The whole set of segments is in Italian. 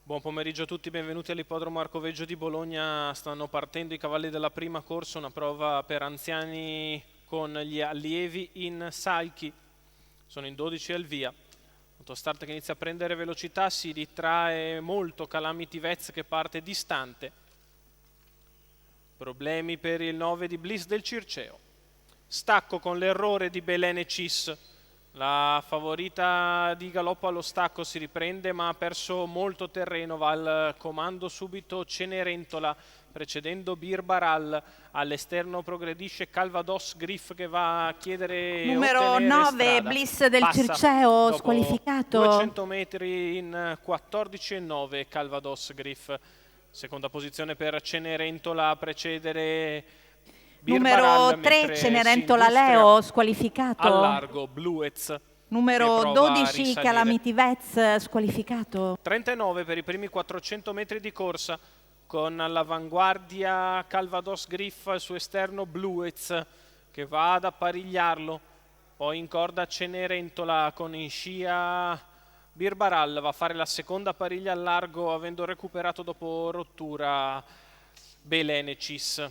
Buon pomeriggio a tutti, benvenuti all'ippodromo Arcoveggio di Bologna. Stanno partendo i cavalli della prima corsa, una prova per anziani con gli allievi in salchi. Sono in 12 al via. Autostart che inizia a prendere velocità, si ritrae molto Calamity Vets che parte distante. Problemi per il 9 di Bliss del Circeo. Stacco con l'errore di Belene Cis. La favorita di galoppo allo stacco si riprende ma ha perso molto terreno, va al comando subito Cenerentola precedendo Birbaral, all'esterno progredisce Calvados Griff che va a chiedere e Numero ottenere 9, strada. Bliss del Passa Circeo, dopo squalificato. 200 metri in 14,9 Calvados Griff. Seconda posizione per Cenerentola a precedere Numero Birbaral, 3, mentre Cenerentola si industria Leo, squalificato. al largo Bluez Numero che prova a 12, risalire. Calamity Vets, squalificato. 39 per i primi 400 metri di corsa con all'avanguardia Calvados Griff al suo esterno Bluez che va ad apparigliarlo, poi in corda Cenerentola con in scia Birbaral, va a fare la seconda pariglia al largo avendo recuperato dopo rottura Belenecis.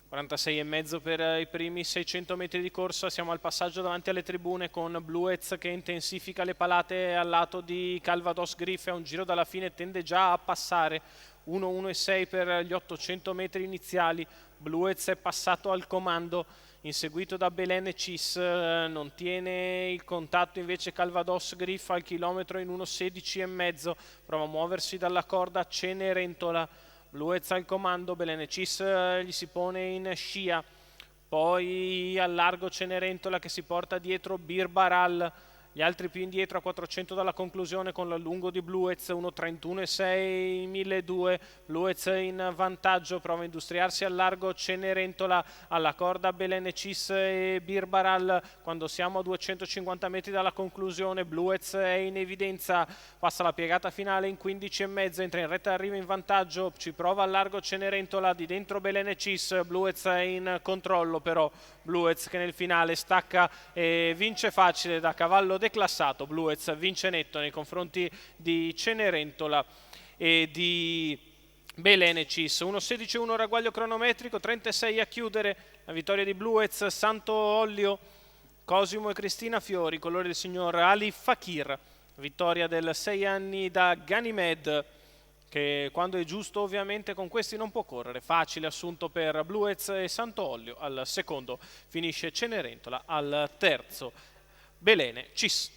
46,5 per i primi 600 metri di corsa, siamo al passaggio davanti alle tribune con Bluez che intensifica le palate al lato di Calvados Griff, a un giro dalla fine tende già a passare. 1,1,6 per gli 800 metri iniziali, Bluez è passato al comando, inseguito da Belene Cis, non tiene il contatto invece Calvados Griff al chilometro in 1,16,5, prova a muoversi dalla corda Cenerentola. Bluez al comando, Belene Cis gli si pone in scia, poi al largo Cenerentola che si porta dietro Birbaral, gli altri più indietro a 400 dalla conclusione con l'allungo di Bluez, 1.31,6, 1.200, Bluez in vantaggio, prova a industriarsi al largo Cenerentola, alla corda Belene Cis e Birbaral, quando siamo a 250 metri dalla conclusione Bluez è in evidenza, passa la piegata finale in 15,5, entra in retta, arriva in vantaggio, ci prova al largo Cenerentola, di dentro Belene Cis, Bluez è in controllo però, Bluez che nel finale stacca e vince facile da cavallo declassato. Bluez vince netto nei confronti di Cenerentola e di Belene Cis. 1.16.1 ragguaglio cronometrico, 36 a chiudere la vittoria di Bluez. Santo Ollio, Cosimo e Cristina Fiori, colore del signor Ali Fakir, vittoria del 6 anni da Ganymede, che quando è giusto ovviamente con questi non può correre. Facile assunto per Bluez e Santo Ollio al secondo, finisce Cenerentola al terzo. Belene Cis.